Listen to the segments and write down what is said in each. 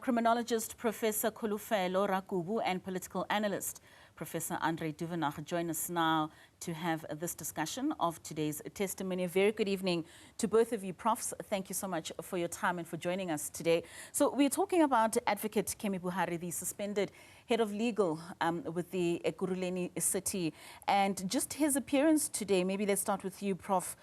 Criminologist Professor Kholofelo Rakubu and political analyst Professor André Duvenhage join us now to have this discussion of today's testimony. A very good evening to both of you, Profs. Thank you so much for your time and for joining us today. So we're talking about Advocate Kemi Behari, the suspended head of legal with the Ekurhuleni city, and just his appearance today. Maybe let's start with you, Prof.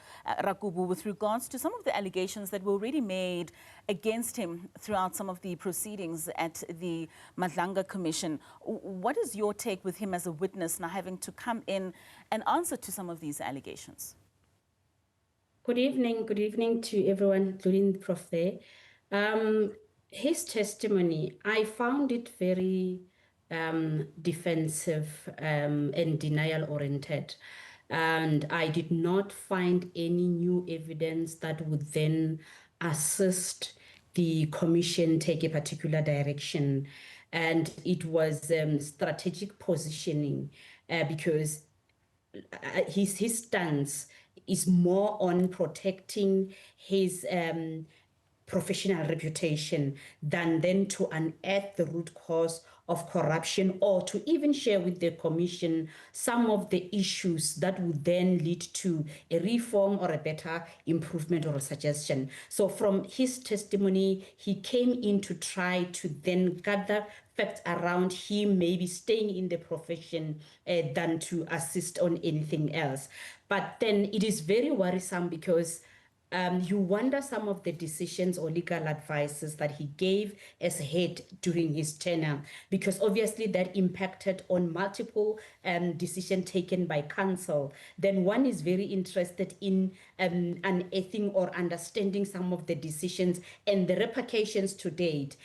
Rakubu, with regards to some of the allegations that were already made against him throughout some of the proceedings at the Madlanga Commission. What is your take with him as a witness now having to come in and answer to some of these allegations? Good evening to everyone, including the Prof there. His testimony, I found it very defensive and denial-oriented. And I did not find any new evidence that would then assist the commission take a particular direction. And it was strategic positioning because his stance is more on protecting his professional reputation than then to unearth the root cause of corruption or to even share with the commission some of the issues that would then lead to a reform or a better improvement or a suggestion. So from his testimony, he came in to try to then gather facts around him maybe staying in the profession than to assist on anything else. But then it is very worrisome because you wonder some of the decisions or legal advices that he gave as head during his tenure, because obviously that impacted on multiple decisions taken by council. Then one is very interested in unearthing or understanding some of the decisions and the repercussions to date.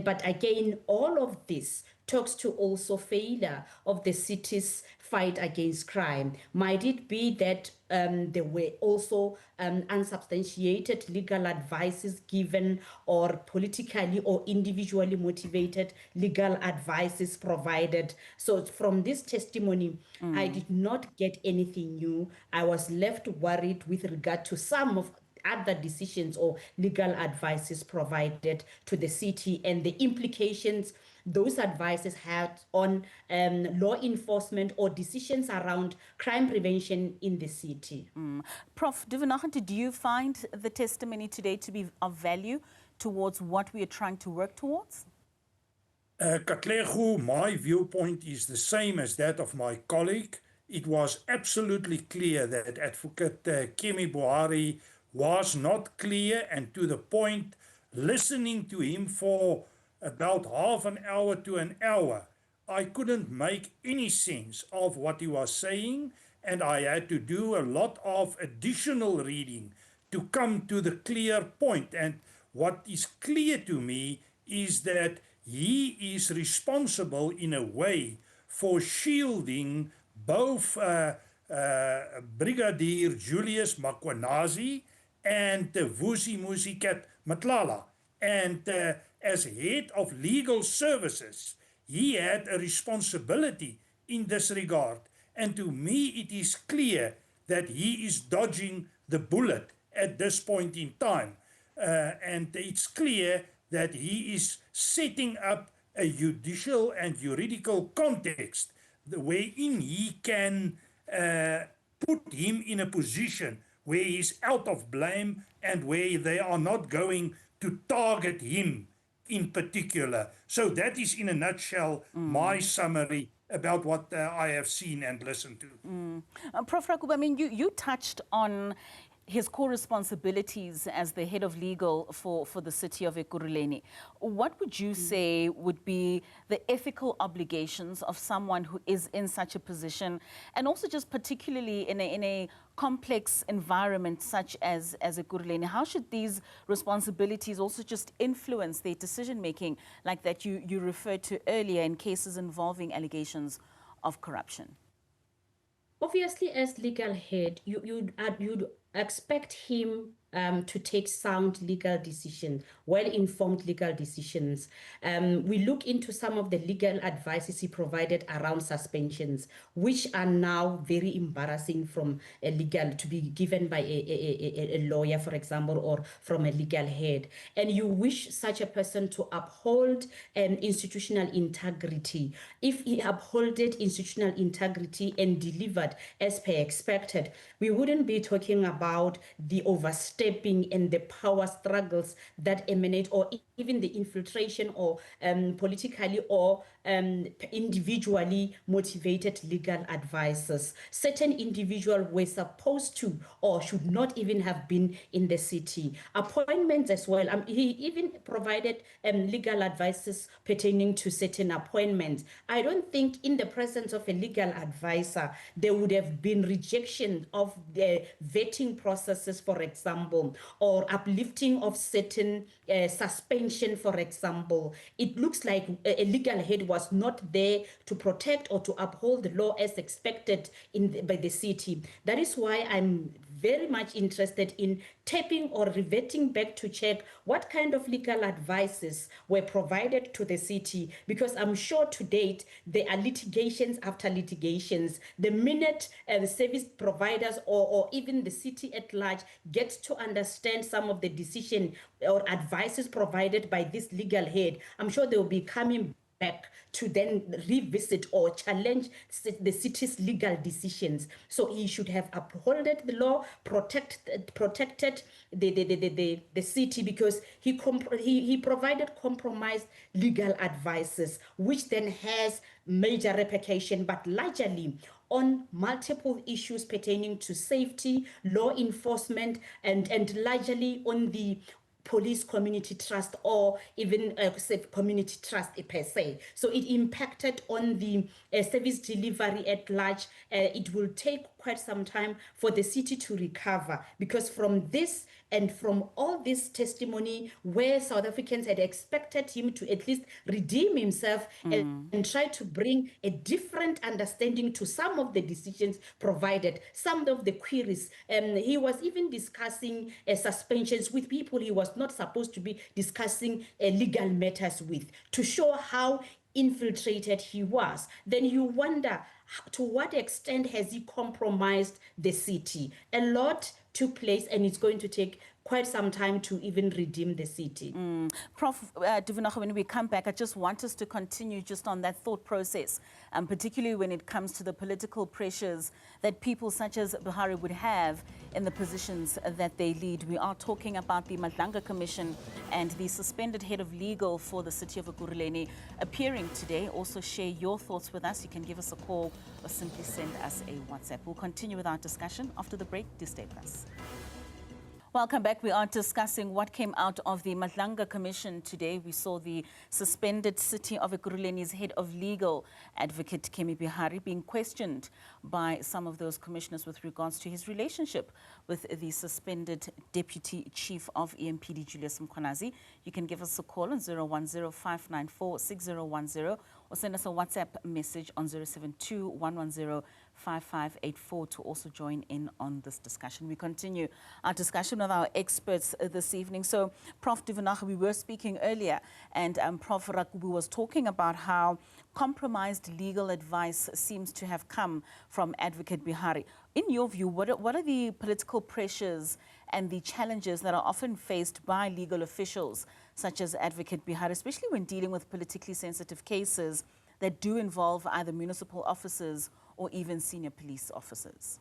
But again, all of this talks to also failure of the city's fight against crime. Might it be that there were also unsubstantiated legal advices given or politically or individually motivated legal advices provided? So from this testimony, I did not get anything new. I was left worried with regard to some of other decisions or legal advices provided to the city and the implications those advices had on law enforcement or decisions around crime prevention in the city. Prof. Duvenhage, did you find the testimony today to be of value towards what we are trying to work towards? Katlego, my viewpoint is the same as that of my colleague. It was absolutely clear that Advocate Kemi Behari was not clear and to the point. Listening to him for about half an hour to an hour, I couldn't make any sense of what he was saying, and I had to do a lot of additional reading to come to the clear point. And what is clear to me is that he is responsible in a way for shielding both Brigadier Julius Mkhwanazi and Vusi Musikat Matlala. And as head of legal services, he had a responsibility in this regard. And to me, it is clear that he is dodging the bullet at this point in time. And it's clear that he is setting up a judicial and juridical context wherein he can put him in a position where he's out of blame and where they are not going to target him in particular. So that is in a nutshell my summary about what I have seen and listened to. Prof. Rakubu, I mean, you touched on his core responsibilities as the head of legal for the city of Ekurhuleni. What would you say would be the ethical obligations of someone who is in such a position, and also just particularly in a complex environment such as Ekurhuleni? How should these responsibilities also just influence their decision-making like that you referred to earlier in cases involving allegations of corruption? Obviously, as legal head, you'd expect him to take sound legal decisions, well-informed legal decisions. We look into some of the legal advices he provided around suspensions, which are now very embarrassing from a legal, to be given by a lawyer, for example, or from a legal head. And you wish such a person to uphold institutional integrity. If he upholded institutional integrity and delivered as per expected, we wouldn't be talking about the overstepping and the power struggles that emanate, or even the infiltration or politically or individually motivated legal advisors. Certain individuals were supposed to or should not even have been in the city. Appointments as well. He even provided legal advices pertaining to certain appointments. I don't think in the presence of a legal advisor, there would have been rejection of the vetting processes, for example, or uplifting of certain suspension, for example. It looks like a legal head was not there to protect or to uphold the law as expected by the city. That is why I'm very much interested in tapping or reverting back to check what kind of legal advices were provided to the city, because I'm sure to date there are litigations after litigations. The minute the service providers or even the city at large gets to understand some of the decision or advices provided by this legal head, I'm sure they will be coming back to then revisit or challenge the city's legal decisions. So he should have upholded the law, protected the city, because he provided compromised legal advices, which then has major repercussion, but largely on multiple issues pertaining to safety, law enforcement, and largely on the police community trust, or even community trust per se. So it impacted on the service delivery at large. It will take quite some time for the city to recover, because from this and from all this testimony, where South Africans had expected him to at least redeem himself and try to bring a different understanding to some of the decisions provided, some of the queries. He was even discussing suspensions with people he was not supposed to be discussing legal matters with, to show how infiltrated he was. Then you wonder, to what extent has he compromised the city? A lot took place, and it's going to take quite some time to even redeem the city. Prof. Duvenhage, when we come back, I just want us to continue just on that thought process, particularly when it comes to the political pressures that people such as Behari would have in the positions that they lead. We are talking about the Madlanga Commission and the suspended head of legal for the City of Ekurhuleni appearing today. Also share your thoughts with us. You can give us a call or simply send us a WhatsApp. We'll continue with our discussion after the break. Do stay with us. Welcome back. We are discussing what came out of the Madlanga Commission today. We saw the suspended City of Ekurhuleni's head of legal, Advocate Kemi Behari, being questioned by some of those commissioners with regards to his relationship with the suspended Deputy Chief of EMPD, Julius Mkhwanazi. You can give us a call on 010-594-6010 or send us a WhatsApp message on 072-110-5584 to also join in on this discussion. We continue our discussion with our experts this evening. So, Prof. Duvenhage, we were speaking earlier, and Prof. Rakubu was talking about how compromised legal advice seems to have come from Advocate Behari. In your view, what are the political pressures and the challenges that are often faced by legal officials, such as Advocate Behari, especially when dealing with politically sensitive cases that do involve either municipal officers or even senior police officers?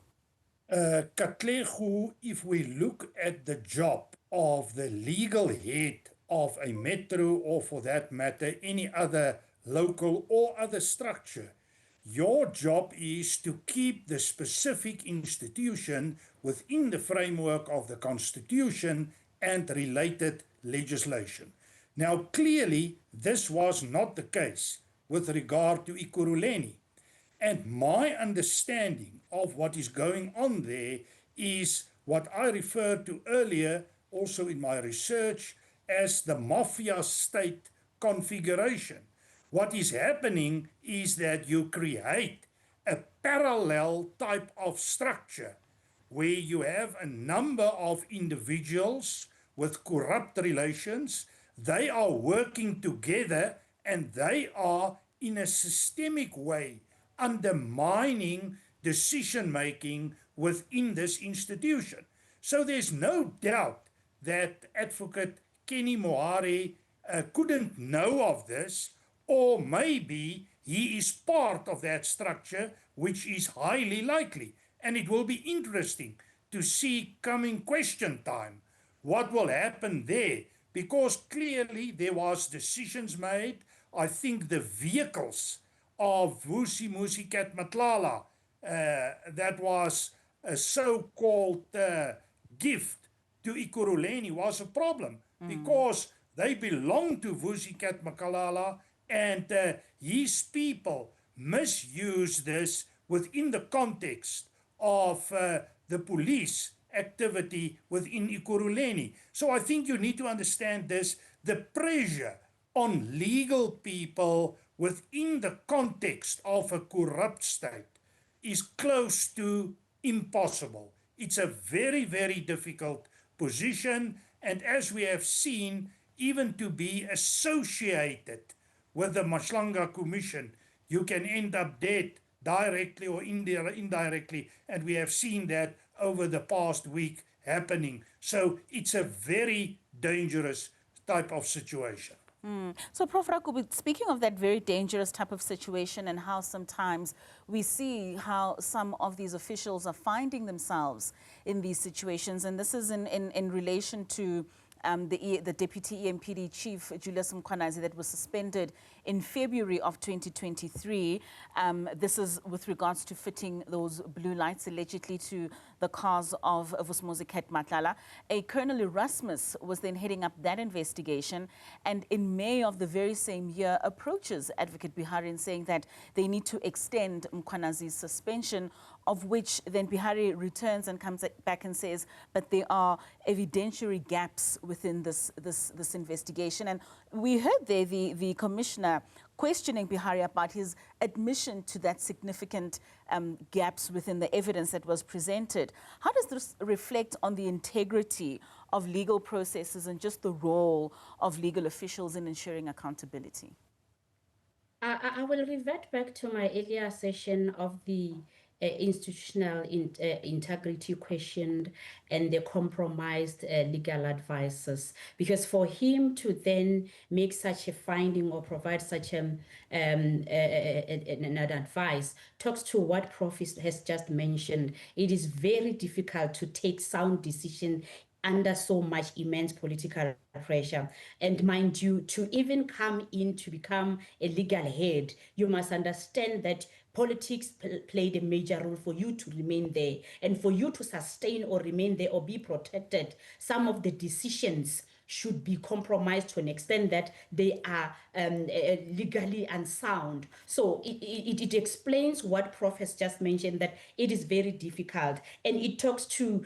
Katlego, if we look at the job of the legal head of a metro, or for that matter, any other local or other structure, your job is to keep the specific institution within the framework of the Constitution and related legislation. Now, clearly, this was not the case with regard to Ekurhuleni. And my understanding of what is going on there is what I referred to earlier, also in my research, as the mafia state configuration. What is happening is that you create a parallel type of structure where you have a number of individuals with corrupt relations. They are working together and they are in a systemic way undermining decision-making within this institution. So there's no doubt that Advocate Kemi Behari couldn't know of this, or maybe he is part of that structure, which is highly likely. And it will be interesting to see coming question time what will happen there, because clearly there was decisions made. I think the vehicles of Vusi Musicat Matlala, that was a so-called gift to Ekurhuleni, was a problem because they belong to Vusi Kat Makalala, and his people misuse this within the context of the police activity within Ekurhuleni. So I think you need to understand this, the pressure on legal people within the context of a corrupt state is close to impossible. It's a very, very difficult position, and as we have seen, even to be associated with the Mashlanga Commission, you can end up dead directly or indirectly, and we have seen that over the past week happening. So it's a very dangerous type of situation. So, Prof. Rakubu, speaking of that very dangerous type of situation and how sometimes we see how some of these officials are finding themselves in these situations, and this is in relation to the Deputy EMPD Chief, Julius Mkhwanazi, that was suspended in February of 2023. This is with regards to fitting those blue lights allegedly to the cars of Vusimuzi Matlala. A Colonel Erasmus was then heading up that investigation, and in May of the very same year approaches Advocate Behari in saying that they need to extend Mkhwanazi's suspension, of which then Behari returns and comes back and says, but there are evidentiary gaps within this investigation. And we heard there the commissioner questioning Behari about his admission to that significant gaps within the evidence that was presented. How does this reflect on the integrity of legal processes and just the role of legal officials in ensuring accountability? I will revert back to my earlier session of the institutional integrity questioned and the compromised legal advices, because for him to then make such a finding or provide such an advice talks to what Prof has just mentioned. It is very difficult to take sound decision under so much immense political pressure. And mind you, to even come in to become a legal head, you must understand that politics played a major role for you to remain there. And for you to sustain or remain there or be protected, some of the decisions should be compromised to an extent that they are legally unsound. So it explains what Prof has just mentioned, that it is very difficult. And it talks to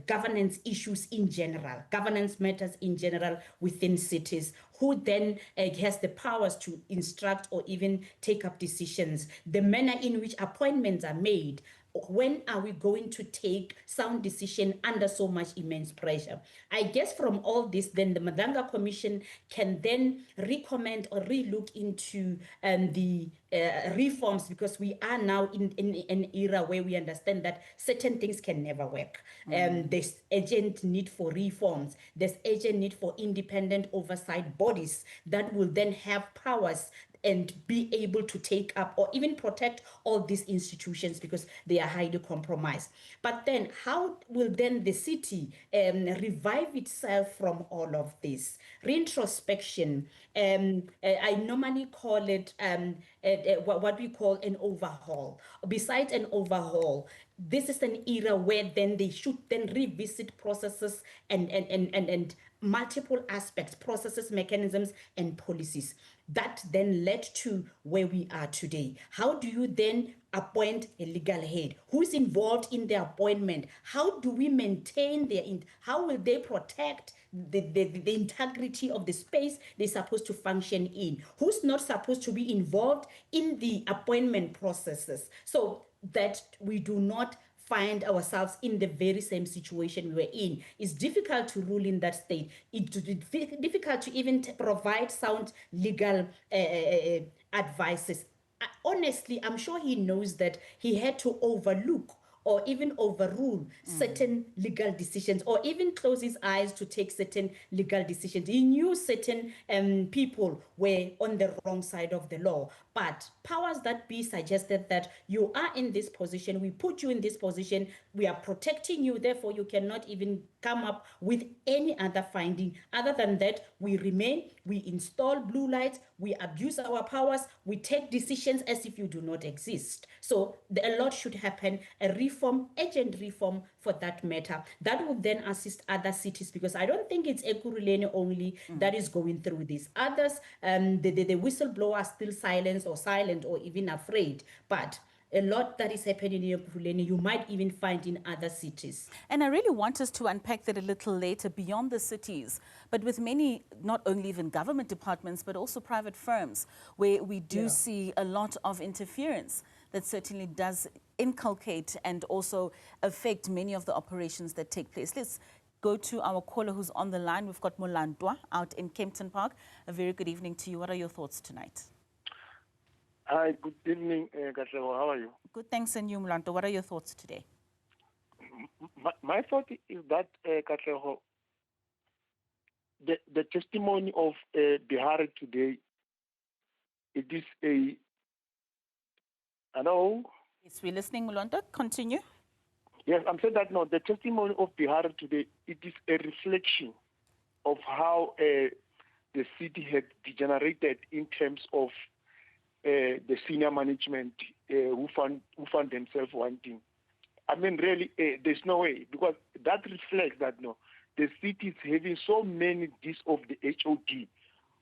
governance issues in general, governance matters in general within cities. Who then has the powers to instruct or even take up decisions, the manner in which appointments are made. When are we going to take sound decision under so much immense pressure? I guess from all this, then the Madanga Commission can then recommend or relook into the reforms, because we are now in an era where we understand that certain things can never work. There's urgent need for reforms. There's urgent need for independent oversight bodies that will then have powers and be able to take up or even protect all these institutions, because they are highly compromised. But then how will then the city revive itself from all of this? Reintrospection, I normally call it what we call an overhaul. Besides an overhaul, this is an era where then they should then revisit processes and multiple aspects, processes, mechanisms, and policies that then led to where we are today. How do you then appoint a legal head? Who is involved in the appointment? How do we maintain their, how will they protect the integrity of the space they're supposed to function in? Who's not supposed to be involved in the appointment processes, so that we do not find ourselves in the very same situation we were in. It's difficult to rule in that state. It's difficult to even provide sound legal advices. Honestly, I'm sure he knows that he had to overlook or even overrule certain legal decisions, or even close his eyes to take certain legal decisions. He knew certain people were on the wrong side of the law, but powers that be suggested that you are in this position, we put you in this position, we are protecting you, therefore you cannot even come up with any other finding. Other than that, we remain, we install blue lights, we abuse our powers, we take decisions as if you do not exist. So a lot should happen, a reform, urgent reform for that matter. That would then assist other cities, because I don't think it's Ekurhuleni only that is going through this. Others, the whistleblower are still silent or even afraid. But a lot that is happening in Ekurhuleni, you might even find in other cities. And I really want us to unpack that a little later, beyond the cities, but with many, not only even government departments, but also private firms, where we do see a lot of interference that certainly does inculcate and also affect many of the operations that take place. Let's go to our caller who's on the line. We've got Mulantwa out in Kempton Park. A very good evening to you. What are your thoughts tonight? Hi, good evening, Katlego. How are you? Good, thanks, and you, Mulantwa. What are your thoughts today? My thought is that, Katlego, the testimony of Behari today, it is a... Hello? Yes, we're listening, Mulantwa. Continue. Yes, I'm saying that, no, the testimony of Behari today, it is a reflection of how the city had degenerated in terms of the senior management who found themselves wanting. I mean, really, there's no way, because that reflects that, no, the city is having so many deeds of the HOD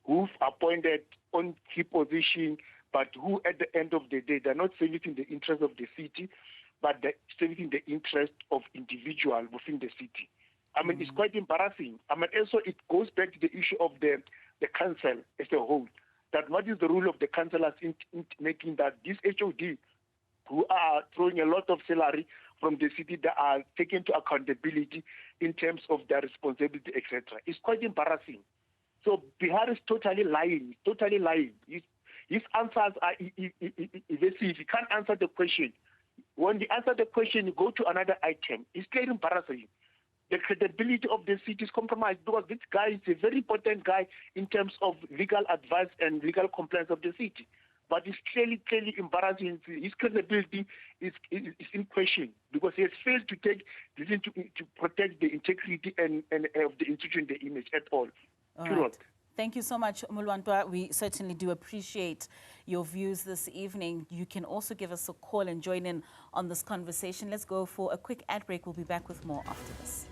who've appointed on key position, but who at the end of the day, they're not serving the interest of the city, but they're serving the interest of individuals within the city. I mean, it's quite embarrassing. I mean, also it goes back to the issue of the council as a whole. That what is the role of the councillors in making that these HOD who are throwing a lot of salary from the city that are taken to accountability in terms of their responsibility, etc. It's quite embarrassing. So Behari is totally lying, His answers are evasive. He can't answer the question. When you answer the question, you go to another item. It's very embarrassing. The credibility of the city is compromised because this guy is a very important guy in terms of legal advice and legal compliance of the city. But it's clearly embarrassing. His credibility is in question because he has failed to take to protect the integrity and of the institution, the image at all. Right. Thank you so much, Mulantwa. We certainly do appreciate your views this evening. You can also give us a call and join in on this conversation. Let's go for a quick ad break. We'll be back with more after this.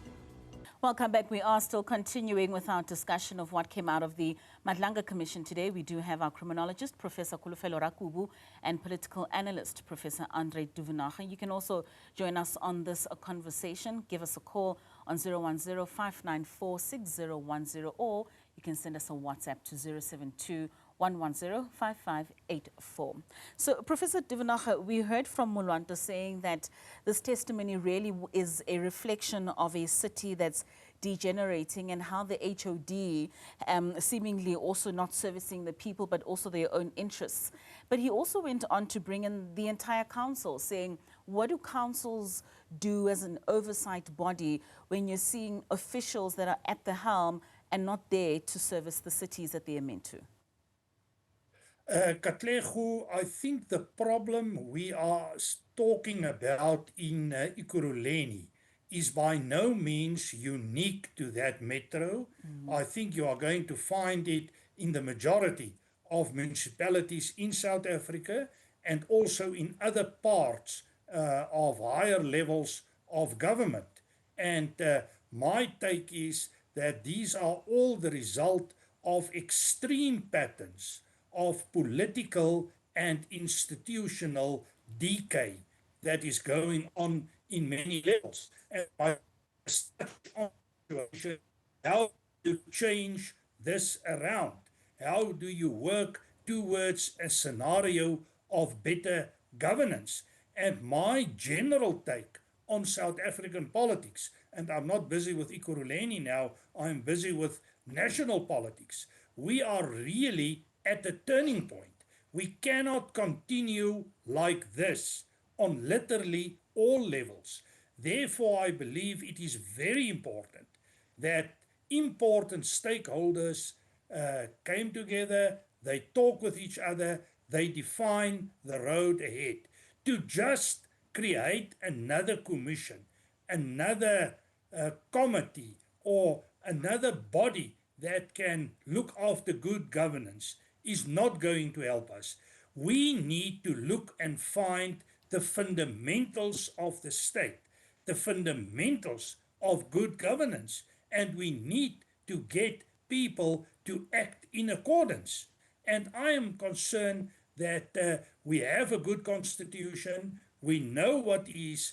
Welcome back. We are still continuing with our discussion of what came out of the Madlanga Commission today. We do have our criminologist, Professor Kholofelo Rakubu, and political analyst, Professor André Duvenhage. You can also join us on this conversation. Give us a call on 010-594-6010, or you can send us a WhatsApp to 072-110-5584. So, Professor Duvenhage, we heard from Mulantwa saying that this testimony really is a reflection of a city that's degenerating and how the HOD seemingly also not servicing the people but also their own interests. But he also went on to bring in the entire council, saying, what do councils do as an oversight body when you're seeing officials that are at the helm and not there to service the cities that they are meant to? Katlego, I think the problem we are talking about in Ekurhuleni is by no means unique to that metro. I think you are going to find it in the majority of municipalities in South Africa and also in other parts of higher levels of government. And my take is that these are all the result of extreme patterns of political and institutional decay that is going on in many levels. And by how to change this around? How do you work towards a scenario of better governance? And my general take on South African politics. And I'm not busy with Ekurhuleni now, I'm busy with national politics. We are really at a turning point. We cannot continue like this on literally all levels. Therefore, I believe it is very important that important stakeholders came together, they talk with each other, they define the road ahead. To just create another commission, another committee, or another body that can look after good governance is not going to help us. We need to look and find the fundamentals of the state, the fundamentals of good governance, and we need to get people to act in accordance. And I am concerned that we have a good constitution, we know what is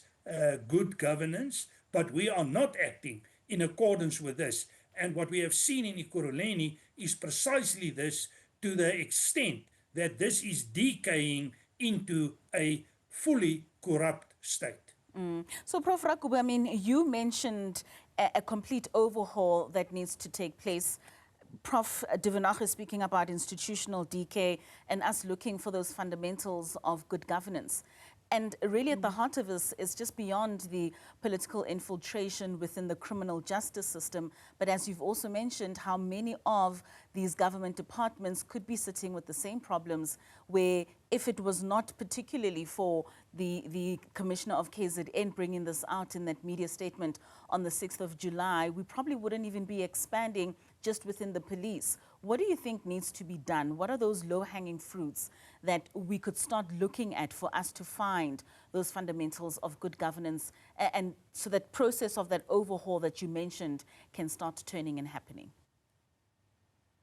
good governance, but we are not acting in accordance with this. And what we have seen in Ekurhuleni is precisely this, to the extent that this is decaying into a fully corrupt state. So, Prof. Rakubu, I mean, you mentioned a complete overhaul that needs to take place. Prof. Duvenhage is speaking about institutional decay and us looking for those fundamentals of good governance. And really at the heart of this is just beyond the political infiltration within the criminal justice system, but as you've also mentioned, how many of these government departments could be sitting with the same problems where if it was not particularly for the Commissioner of KZN bringing this out in that media statement on the 6th of July, we probably wouldn't even be expanding just within the police. What do you think needs to be done? What are those low-hanging fruits that we could start looking at for us to find those fundamentals of good governance, and so that process of that overhaul that you mentioned can start turning and happening?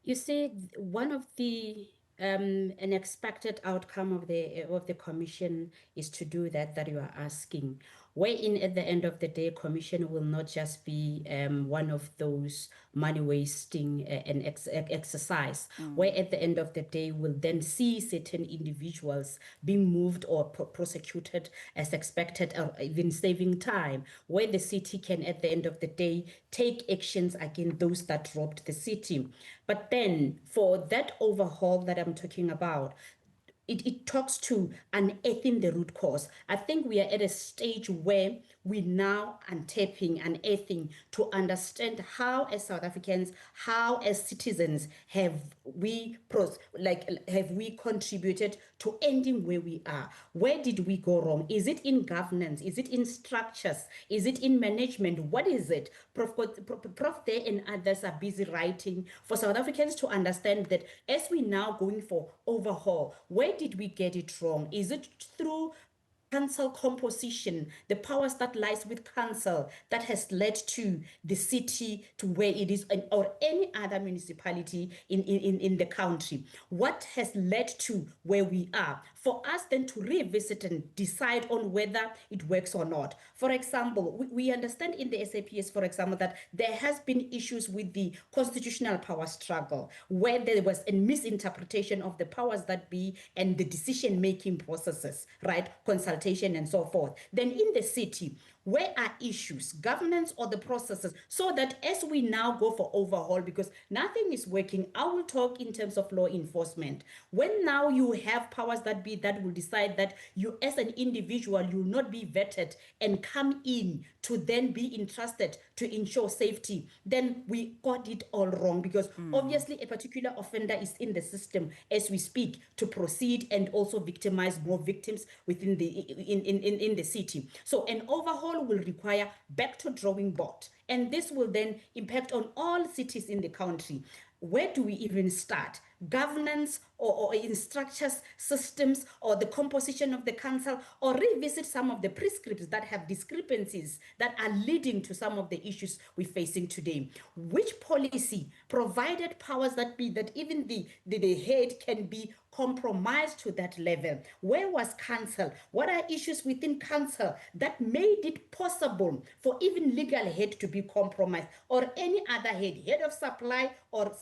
You see, one of the an expected outcome of the commission is to do that you are asking. Wherein at the end of the day, commission will not just be one of those money wasting exercise, where at the end of the day will then see certain individuals being moved or prosecuted as expected, or even saving time, where the city can at the end of the day take actions against those that robbed the city. But then for that overhaul that I'm talking about, it talks to unearthing the root cause. I think we are at a stage where we now untapping, unearthing to understand how as South Africans, how as citizens have we contributed to ending where we are. Where did we go wrong? Is it in governance? Is it in structures? Is it in management? What is it? Prof there and others are busy writing for South Africans to understand that as we now going for overhaul, where did we get it wrong? Is it through council composition, the powers that lies with council that has led to the city to where it is, or any other municipality in the country? What has led to where we are? For us then to revisit and decide on whether it works or not. For example, we understand in the SAPS, for example, that there has been issues with the constitutional power struggle, where there was a misinterpretation of the powers that be and the decision-making processes, right? Consultation and so forth. Then in the city, where are issues, governance or the processes, so that as we now go for overhaul, because nothing is working, I will talk in terms of law enforcement. When now you have powers that be that will decide that you as an individual, you will not be vetted and come in to then be entrusted to ensure safety, then we got it all wrong, because obviously a particular offender is in the system as we speak to proceed and also victimize more victims within the in the city. So an overhaul will require back to drawing board, and this will then impact on all cities in the country. Where do we even start? Governance or in structures, systems, or the composition of the council, or revisit some of the prescripts that have discrepancies that are leading to some of the issues we're facing today. Which policy provided powers that be that even the head can be compromised to that level? Where was council? What are issues within council that made it possible for even legal head to be compromised, or any other head of supply or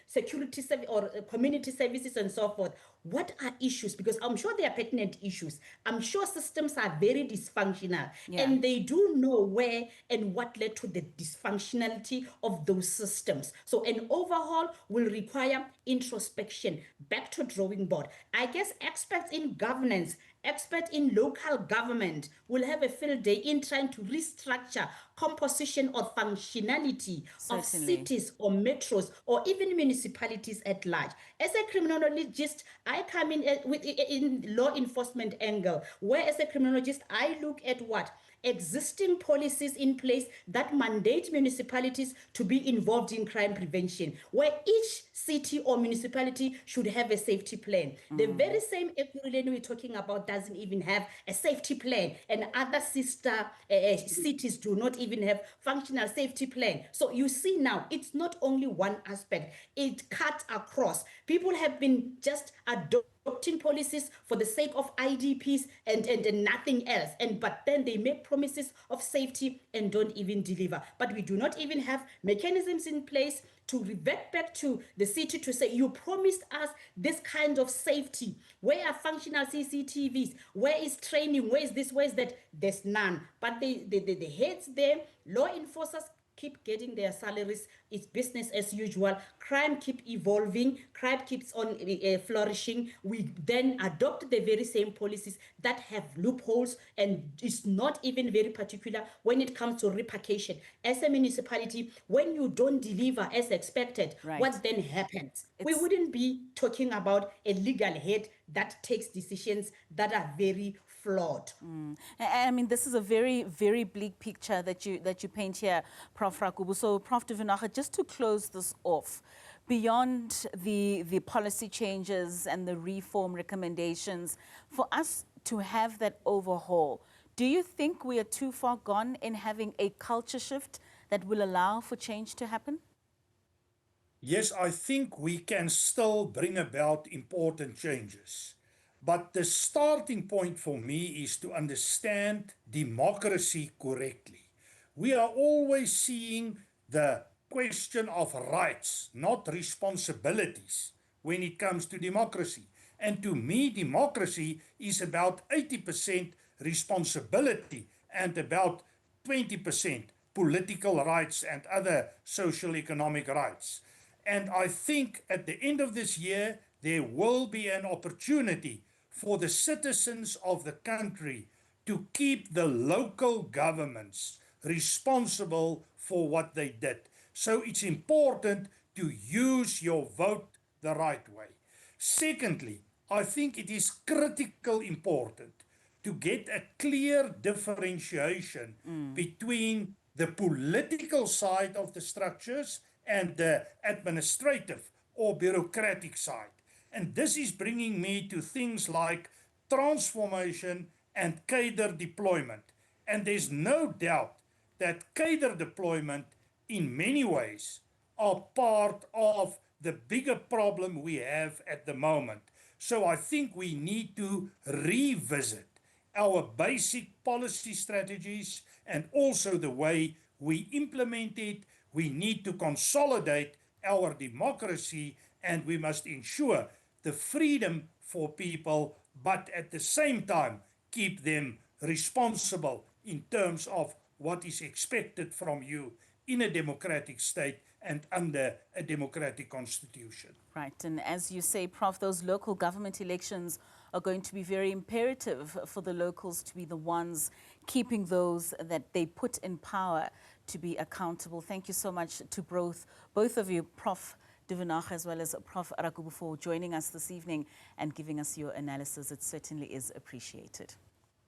security service or community service services and so forth. What are issues? Because I'm sure there are pertinent issues. I'm sure systems are very dysfunctional, and they do know where and what led to the dysfunctionality of those systems. So an overhaul will require introspection, back to drawing board. I guess experts in governance, experts in local government will have a field day in trying to restructure composition or functionality of cities or metros or even municipalities at large. As a criminologist, I come in in law enforcement angle, where as a criminologist, I look at what? Existing policies in place that mandate municipalities to be involved in crime prevention, where each city or municipality should have a safety plan. The very same Ekurhuleni we're talking about doesn't even have a safety plan, and other sister cities do not even have functional safety plan. So you see now, it's not only one aspect, it cuts across. People have been just adopting policies for the sake of IDPs and nothing else. But then they make promises of safety and don't even deliver. But we do not even have mechanisms in place to revert back to the city to say, you promised us this kind of safety. Where are functional CCTVs? Where is training? Where is this? Where is that? There's none. But the heads there, law enforcers keep getting their salaries. It's business as usual. Crime keep evolving. Crime keeps on flourishing. We then adopt the very same policies that have loopholes, and it's not even very particular when it comes to repercussion. As a municipality, when you don't deliver as expected, what then happens? We wouldn't be talking about a legal head that takes decisions that are very flawed. I mean, this is a very, very bleak picture that you paint here, Prof. Rakubu. So, Prof. Duvenhage, just to close this off, beyond the policy changes and the reform recommendations, for us to have that overhaul, do you think we are too far gone in having a culture shift that will allow for change to happen? Yes, I think we can still bring about important changes. But the starting point for me is to understand democracy correctly. We are always seeing the question of rights, not responsibilities, when it comes to democracy. And to me, democracy is about 80% responsibility and about 20% political rights and other social economic rights. And I think at the end of this year, there will be an opportunity for the citizens of the country to keep the local governments responsible for what they did. So it's important to use your vote the right way. Secondly, I think it is critically important to get a clear differentiation between the political side of the structures and the administrative or bureaucratic side. And this is bringing me to things like transformation and cadre deployment. And there's no doubt that cadre deployment in many ways are part of the bigger problem we have at the moment. So I think we need to revisit our basic policy strategies and also the way we implement it. We need to consolidate our democracy, and we must ensure the freedom for people, but at the same time keep them responsible in terms of what is expected from you in a democratic state and under a democratic constitution. Right, and as you say, Prof, those local government elections are going to be very imperative for the locals to be the ones keeping those that they put in power to be accountable. Thank you so much to both of you, Prof. Duvenhage as well as Prof. Rakubu, for joining us this evening and giving us your analysis. It certainly is appreciated.